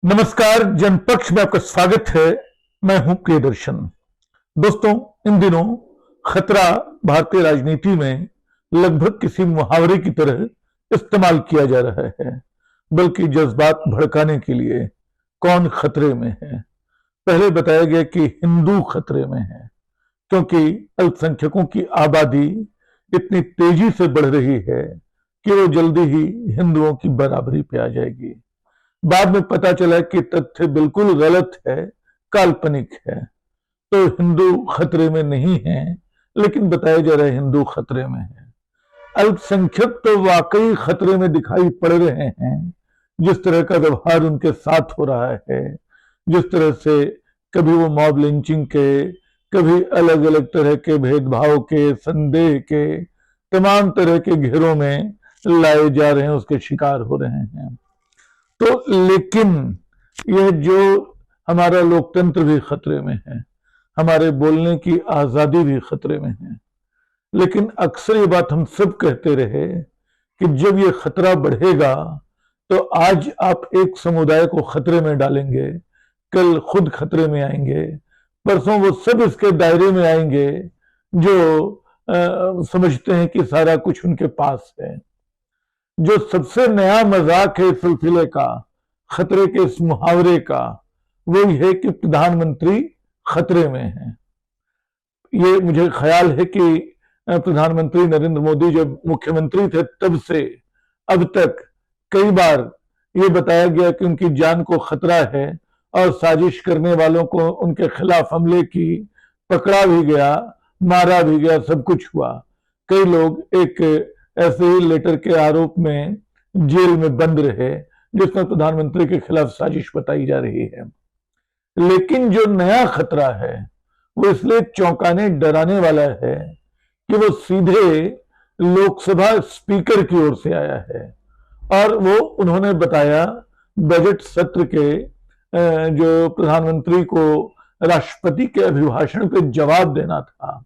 नमस्कार, जनपक्ष में आपका स्वागत है। मैं हूं प्रियदर्शन। दोस्तों, इन दिनों खतरा भारतीय राजनीति में लगभग किसी मुहावरे की तरह इस्तेमाल किया जा रहा है, बल्कि जज्बात भड़काने के लिए। कौन खतरे में है? पहले बताया गया कि हिंदू खतरे में है, क्योंकि अल्पसंख्यकों की आबादी इतनी तेजी से बढ़ रही है कि वो जल्दी ही हिंदुओं की बराबरी पे आ जाएगी। बाद में पता चला कि तथ्य बिल्कुल गलत है, काल्पनिक है। तो हिंदू खतरे में नहीं है, लेकिन बताया जा रहा है हिंदू खतरे में है। अल्पसंख्यक तो वाकई खतरे में दिखाई पड़ रहे हैं। जिस तरह का व्यवहार उनके साथ हो रहा है, जिस तरह से कभी वो मॉब लिंचिंग के, कभी अलग अलग तरह के भेदभाव के, संदेह के, तमाम तरह के घेरों में लाए जा रहे हैं, उसके शिकार हो रहे हैं। तो लेकिन यह जो हमारा लोकतंत्र भी खतरे में है, हमारे बोलने की आजादी भी खतरे में है। लेकिन अक्सर ये बात हम सब कहते रहे कि जब ये खतरा बढ़ेगा तो आज आप एक समुदाय को खतरे में डालेंगे, कल खुद खतरे में आएंगे, परसों वो सब इसके दायरे में आएंगे जो समझते हैं कि सारा कुछ उनके पास है। जो सबसे नया मजाक है इस सिलसिले का, खतरे के इस मुहावरे का, वो है कि प्रधानमंत्री खतरे में है। ये मुझे ख्याल है कि प्रधानमंत्री नरेंद्र मोदी जब मुख्यमंत्री थे तब से अब तक कई बार ये बताया गया कि उनकी जान को खतरा है और साजिश करने वालों को उनके खिलाफ हमले की, पकड़ा भी गया, मारा भी गया, सब कुछ हुआ। कई लोग एक ऐसे ही लेटर के आरोप में जेल में बंद रहे जिसमें प्रधानमंत्री के खिलाफ साजिश बताई जा रही है। लेकिन जो नया खतरा है वो इसलिए चौंकाने डराने वाला है कि वो सीधे लोकसभा स्पीकर की ओर से आया है। और वो उन्होंने बताया बजट सत्र के जो प्रधानमंत्री को राष्ट्रपति के अभिभाषण पे जवाब देना था,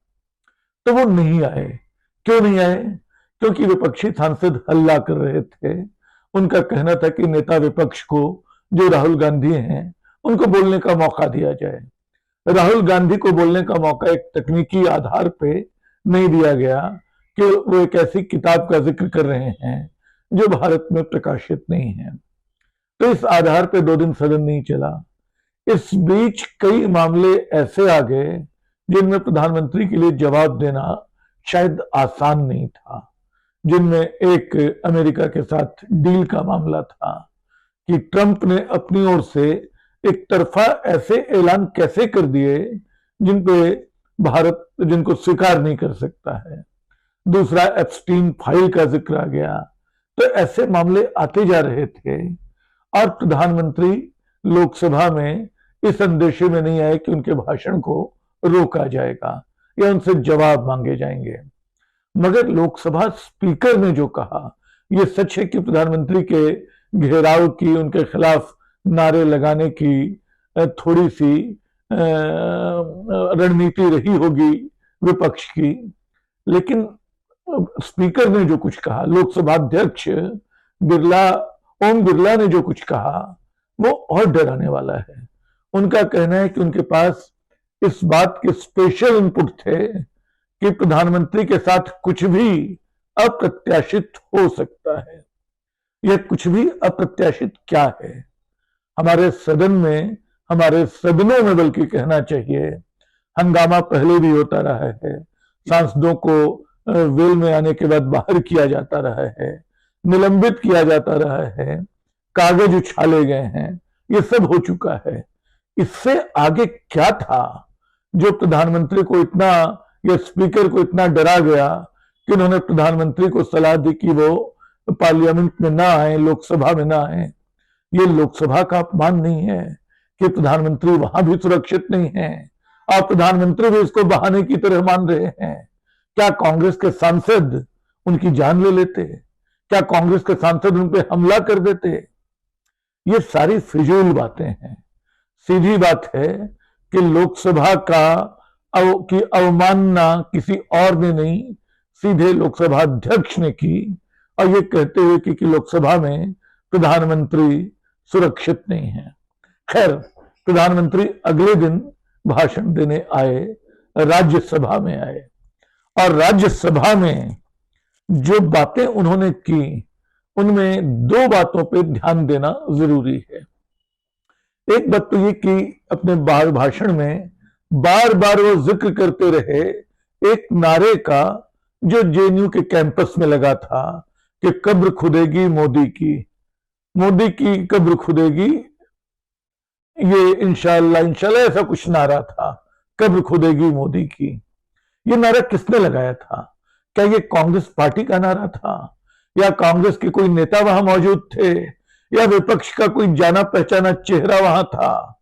तो वो नहीं आए। क्यों नहीं आए? क्योंकि विपक्षी सांसद हल्ला कर रहे थे। उनका कहना था कि नेता विपक्ष को, जो राहुल गांधी हैं, उनको बोलने का मौका दिया जाए। राहुल गांधी को बोलने का मौका एक तकनीकी आधार पे नहीं दिया गया कि वो एक ऐसी किताब का जिक्र कर रहे हैं जो भारत में प्रकाशित नहीं है। तो इस आधार पे 2 दिन सदन नहीं चला। इस बीच कई मामले ऐसे आ गए जिनमें प्रधानमंत्री के लिए जवाब देना शायद आसान नहीं था। जिनमें एक अमेरिका के साथ डील का मामला था कि ट्रंप ने अपनी ओर से एक तरफा ऐसे ऐलान कैसे कर दिए जिन पे भारत जिनको स्वीकार नहीं कर सकता है। दूसरा, एप्स्टीन फाइल का जिक्र आ गया। तो ऐसे मामले आते जा रहे थे और प्रधानमंत्री लोकसभा में इस अंदेशे में नहीं आए कि उनके भाषण को रोका जाएगा या उनसे जवाब मांगे जाएंगे। मगर लोकसभा स्पीकर ने जो कहा, यह सच है कि प्रधानमंत्री के घेराव की, उनके खिलाफ नारे लगाने की थोड़ी सी रणनीति रही होगी विपक्ष की। लेकिन स्पीकर ने जो कुछ कहा, लोकसभा अध्यक्ष ओम बिरला ने जो कुछ कहा, वो और डराने वाला है। उनका कहना है कि उनके पास इस बात के स्पेशल इनपुट थे कि प्रधानमंत्री के साथ कुछ भी अप्रत्याशित हो सकता है। यह कुछ भी अप्रत्याशित क्या है? हमारे सदन में, हमारे सदनों में बल्कि कहना चाहिए, हंगामा पहले भी होता रहा है। सांसदों को वेल में आने के बाद बाहर किया जाता रहा है, निलंबित किया जाता रहा है, कागज उछाले गए हैं, ये सब हो चुका है। इससे आगे क्या था जो प्रधानमंत्री को इतना, या स्पीकर को इतना डरा गया कि उन्होंने प्रधानमंत्री को सलाह दी कि वो पार्लियामेंट में ना आए, लोकसभा में ना आए। ये लोकसभा का अपमान नहीं है कि प्रधानमंत्री वहां भी सुरक्षित नहीं है और प्रधानमंत्री भी इसको बहाने की तरह मान रहे हैं? क्या कांग्रेस के सांसद उनकी जान ले लेते? क्या कांग्रेस के सांसद उन पर हमला कर देते? ये सारी फिजूल बातें हैं। सीधी बात है कि लोकसभा की अवमानना किसी और ने नहीं, सीधे लोकसभा अध्यक्ष ने की, और ये कहते हुए कि लोकसभा में प्रधानमंत्री सुरक्षित नहीं है। खैर, प्रधानमंत्री अगले दिन भाषण देने आए, राज्यसभा में आए, और राज्यसभा में जो बातें उन्होंने की उनमें दो बातों पर ध्यान देना जरूरी है। एक बात तो ये कि अपने भाषण में बार बार वो जिक्र करते रहे एक नारे का जो जेएनयू के कैंपस में लगा था कि कब्र खुदेगी मोदी की कब्र खुदेगी, ये इंशाल्लाह इंशाल्लाह ऐसा कुछ नारा था, कब्र खुदेगी मोदी की। ये नारा किसने लगाया था? क्या ये कांग्रेस पार्टी का नारा था, या कांग्रेस के कोई नेता वहां मौजूद थे, या विपक्ष का कोई जाना पहचाना चेहरा वहां था?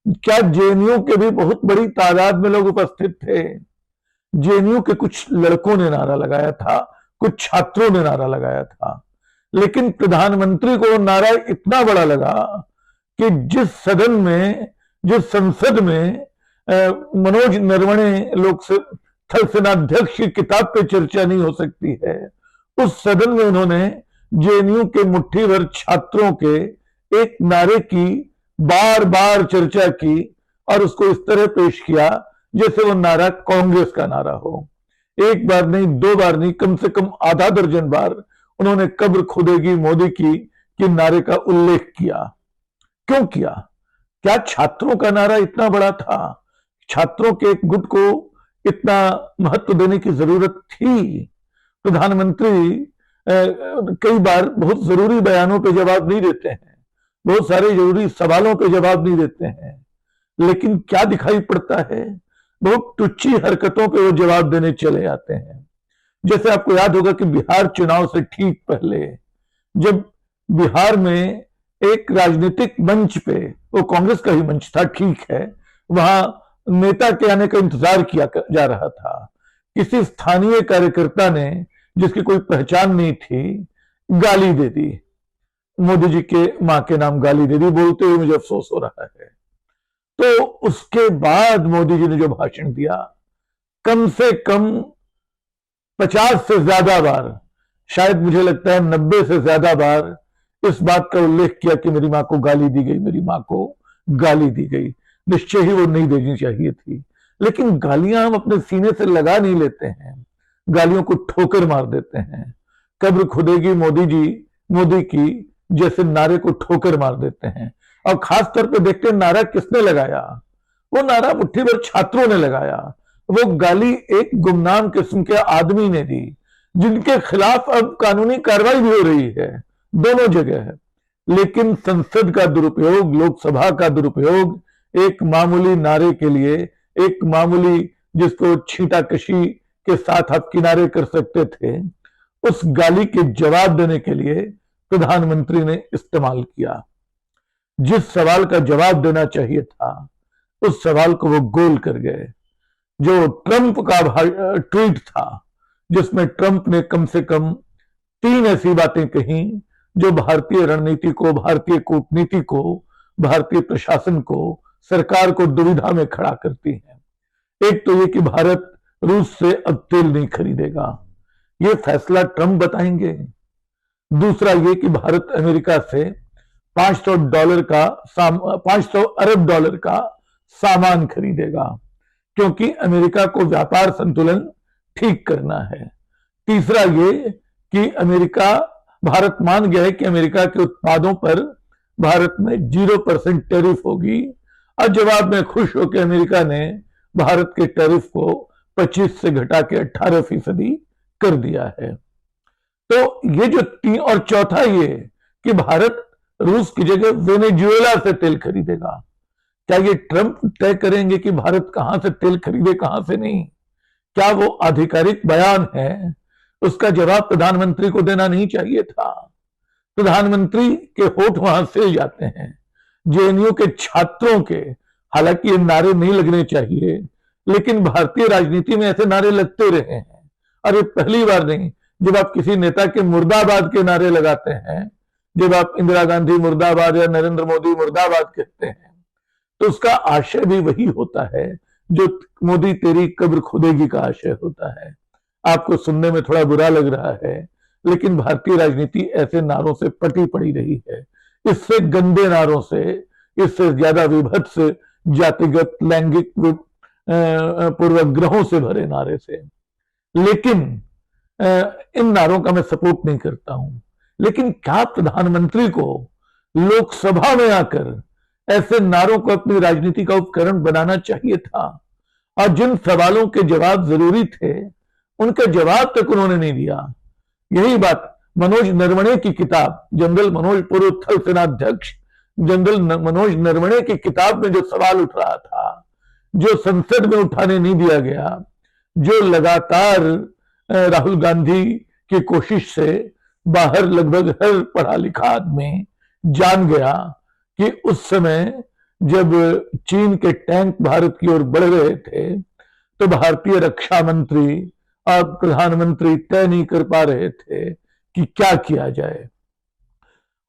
क्या जेएनयू के भी बहुत बड़ी तादाद में लोग उपस्थित थे? जेएनयू के कुछ लड़कों ने नारा लगाया था, कुछ छात्रों ने नारा लगाया था, लेकिन प्रधानमंत्री को नारा इतना बड़ा लगा कि जिस सदन में, जिस संसद में मनोज नरवणे लोक थल सेनाध्यक्ष की किताब पे चर्चा नहीं हो सकती है, उस सदन में उन्होंने जेएनयू के मुट्ठी भर छात्रों के एक नारे की बार बार चर्चा की और उसको इस तरह पेश किया जैसे वो नारा कांग्रेस का नारा हो। एक बार नहीं, दो बार नहीं, कम से कम आधा दर्जन बार उन्होंने कब्र खुदेगी मोदी की नारे का उल्लेख किया। क्यों किया? क्या छात्रों का नारा इतना बड़ा था? छात्रों के एक गुट को इतना महत्व देने की जरूरत थी? प्रधानमंत्री कई बार बहुत जरूरी बयानों पे जवाब नहीं देते हैं, बहुत सारे जरूरी सवालों पे जवाब नहीं देते हैं, लेकिन क्या दिखाई पड़ता है? बहुत तुच्छी हरकतों पे वो जवाब देने चले आते हैं। जैसे आपको याद होगा कि बिहार चुनाव से ठीक पहले जब बिहार में एक राजनीतिक मंच पे, वो कांग्रेस का ही मंच था, ठीक है, वहां नेता के आने का इंतजार किया जा रहा था, किसी स्थानीय कार्यकर्ता ने जिसकी कोई पहचान नहीं थी गाली दे दी, मोदी जी के मां के नाम गाली दे दी, बोलते हुए मुझे अफसोस हो रहा है। तो उसके बाद मोदी जी ने जो भाषण दिया, कम से कम 50 से ज्यादा बार, शायद मुझे लगता है 90 से ज्यादा बार इस बात का उल्लेख किया कि मेरी मां को गाली दी गई, मेरी मां को गाली दी गई। निश्चय ही वो नहीं देनी चाहिए थी, लेकिन गालियां हम अपने सीने से लगा नहीं लेते हैं, गालियों को ठोकर मार देते हैं। कब्र खुदेगी मोदी की जैसे नारे को ठोकर मार देते हैं। और खास तौर पे देखते हैं नारा किसने लगाया? वो नारा मुट्ठी भर छात्रों ने लगाया। वो गाली एक गुमनाम किस्म के आदमी ने दी, जिनके खिलाफ अब कानूनी कार्रवाई भी हो रही है, दोनों जगह है। लेकिन संसद का दुरुपयोग, लोकसभा का दुरुपयोग एक मामूली नारे के लिए, एक मामूली जिसको छींटाकशी के साथ आप किनारे कर सकते थे, उस गाली के जवाब देने के लिए प्रधानमंत्री ने इस्तेमाल किया। जिस सवाल का जवाब देना चाहिए था उस सवाल को वो गोल कर गए। जो ट्रंप का ट्वीट था जिसमें ट्रंप ने कम से कम 3 ऐसी बातें कही जो भारतीय रणनीति को, भारतीय कूटनीति को, भारतीय प्रशासन को, सरकार को दुविधा में खड़ा करती हैं। एक तो ये कि भारत रूस से अब तेल नहीं खरीदेगा, ये फैसला ट्रंप बताएंगे। दूसरा ये कि भारत अमेरिका से $500 अरब डॉलर का सामान खरीदेगा, क्योंकि अमेरिका को व्यापार संतुलन ठीक करना है। तीसरा ये कि भारत मान गया है कि अमेरिका के उत्पादों पर भारत में 0% टैरिफ होगी, और जवाब में खुश होकर अमेरिका ने भारत के टैरिफ को 25 से घटा के 18% कर दिया है। तो ये जो 3, और चौथा ये कि भारत रूस की जगह वेनेजुएला से तेल खरीदेगा। क्या ये ट्रंप तय करेंगे कि भारत कहां से तेल खरीदे, कहां से नहीं? क्या वो आधिकारिक बयान है? उसका जवाब प्रधानमंत्री को देना नहीं चाहिए था। प्रधानमंत्री के होठ वहां से जाते हैं, जेएनयू के छात्रों के। हालांकि ये नारे नहीं लगने चाहिए, लेकिन भारतीय राजनीति में ऐसे नारे लगते रहे हैं। और ये पहली बार नहीं, जब आप किसी नेता के मुर्दाबाद के नारे लगाते हैं, जब आप इंदिरा गांधी मुर्दाबाद या नरेंद्र मोदी मुर्दाबाद कहते हैं, तो उसका आशय भी वही होता है जो मोदी तेरी कब्र खुदेगी का आशय होता है। आपको सुनने में थोड़ा बुरा लग रहा है, लेकिन भारतीय राजनीति ऐसे नारों से पटी पड़ी रही है। इससे गंदे नारों से, इससे ज्यादा विभत्स जातिगत लैंगिक पूर्वग्रहों से भरे नारे से। लेकिन इन नारों का मैं सपोर्ट नहीं करता हूं। लेकिन क्या प्रधानमंत्री को लोकसभा में आकर ऐसे नारों को अपनी राजनीति का उपकरण बनाना चाहिए था? और जिन सवालों के जवाब जरूरी थे उनका जवाब तक उन्होंने नहीं दिया। यही बात मनोज नरवणे की किताब, जनरल मनोज, पूर्व थल सेनाध्यक्ष जनरल मनोज नरवणे की किताब में जो सवाल उठ रहा था, जो संसद में उठाने नहीं दिया गया, जो लगातार राहुल गांधी की कोशिश से बाहर लगभग हर पढ़ा लिखा आदमी जान गया कि उस समय जब चीन के टैंक भारत की ओर बढ़ रहे थे तो भारतीय रक्षा मंत्री और प्रधानमंत्री तय नहीं कर पा रहे थे कि क्या किया जाए।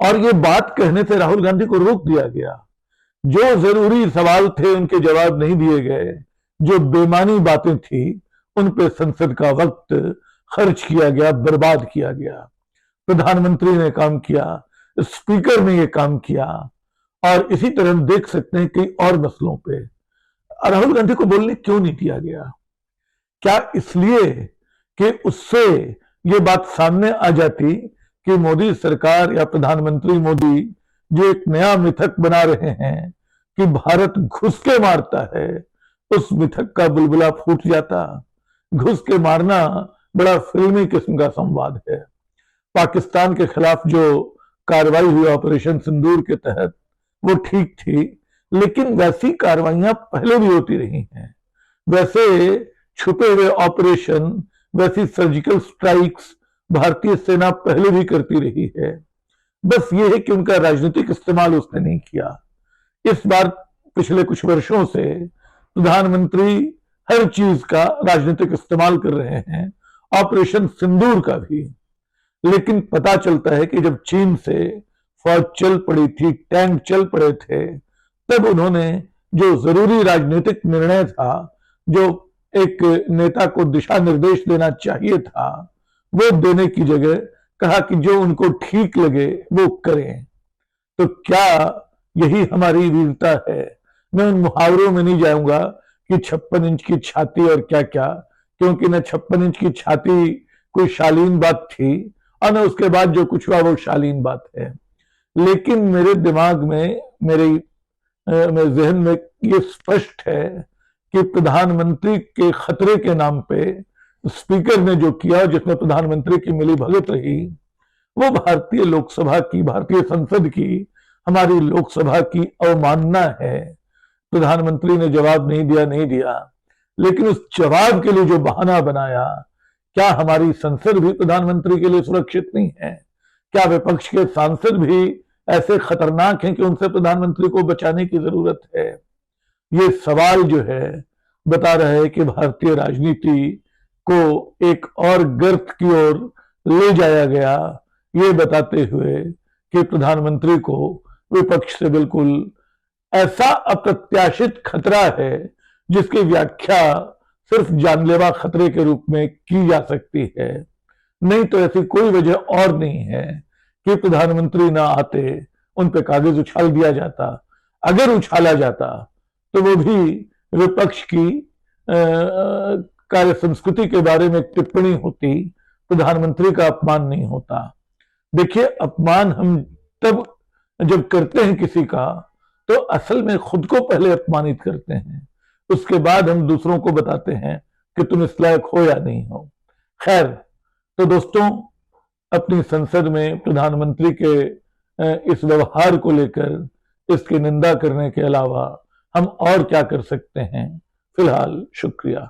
और ये बात कहने से राहुल गांधी को रोक दिया गया। जो जरूरी सवाल थे उनके जवाब नहीं दिए गए, जो बेमानी बातें थी उन पे संसद का वक्त खर्च किया गया, बर्बाद किया गया। प्रधानमंत्री ने काम किया, स्पीकर ने यह काम किया, और इसी तरह हम देख सकते हैं कई और मसलों पे राहुल गांधी को बोलने क्यों नहीं दिया गया? क्या इसलिए कि उससे ये बात सामने आ जाती कि मोदी सरकार या प्रधानमंत्री मोदी जो एक नया मिथक बना रहे हैं कि भारत घुस के मारता है, उस मिथक का बुलबुला फूट जाता। घुस के मारना बड़ा फिल्मी किस्म का संवाद है। पाकिस्तान के खिलाफ जो कार्रवाई हुई ऑपरेशन सिंदूर के तहत, वो ठीक थी, लेकिन वैसी कार्रवाइयां पहले भी होती रही हैं। वैसे छुपे हुए ऑपरेशन, वैसी सर्जिकल स्ट्राइक्स भारतीय सेना पहले भी करती रही है। बस ये है कि उनका राजनीतिक इस्तेमाल उसने नहीं किया। इस बार पिछले कुछ वर्षों से प्रधानमंत्री हर चीज का राजनीतिक इस्तेमाल कर रहे हैं, ऑपरेशन सिंदूर का भी। लेकिन पता चलता है कि जब चीन से फौज चल पड़ी थी, टैंक चल पड़े थे, तब उन्होंने जो जरूरी राजनीतिक निर्णय था, जो एक नेता को दिशा निर्देश देना चाहिए था, वो देने की जगह कहा कि जो उनको ठीक लगे वो करें। तो क्या यही हमारी वीरता है? मैं उन मुहावरों में नहीं जाऊंगा कि 56 इंच की छाती और क्या क्या, क्योंकि न 56 इंच की छाती कोई शालीन बात थी और न उसके बाद जो कुछ हुआ वो शालीन बात है। लेकिन मेरे दिमाग में, मेरे जहन में ये स्पष्ट है कि प्रधानमंत्री के खतरे के नाम पे स्पीकर ने जो किया, जिसमें प्रधानमंत्री की मिली भगत रही, वो भारतीय लोकसभा की, भारतीय संसद की, हमारी लोकसभा की अवमानना है। प्रधानमंत्री ने जवाब नहीं दिया, लेकिन उस जवाब के लिए जो बहाना बनाया, क्या हमारी संसद भी प्रधानमंत्री के लिए सुरक्षित नहीं है? क्या विपक्ष के सांसद भी ऐसे खतरनाक हैं कि उनसे प्रधानमंत्री को बचाने की जरूरत है? ये सवाल जो है बता रहा है कि भारतीय राजनीति को एक और गर्त की ओर ले जाया गया, ये बताते हुए कि प्रधानमंत्री को विपक्ष से बिल्कुल ऐसा अप्रत्याशित खतरा है जिसकी व्याख्या सिर्फ जानलेवा खतरे के रूप में की जा सकती है। नहीं तो ऐसी कोई वजह और नहीं है कि प्रधानमंत्री ना आते, उन पे कागज उछाल दिया जाता। अगर उछाला जाता तो वो भी विपक्ष की कार्य संस्कृति के बारे में टिप्पणी होती, प्रधानमंत्री का अपमान नहीं होता। देखिए, अपमान हम तब जब करते हैं किसी का, तो असल में खुद को पहले अपमानित करते हैं, उसके बाद हम दूसरों को बताते हैं कि तुम इस लायक हो या नहीं हो। खैर, तो दोस्तों, अपनी संसद में प्रधानमंत्री के इस व्यवहार को लेकर इसकी निंदा करने के अलावा हम और क्या कर सकते हैं? फिलहाल शुक्रिया।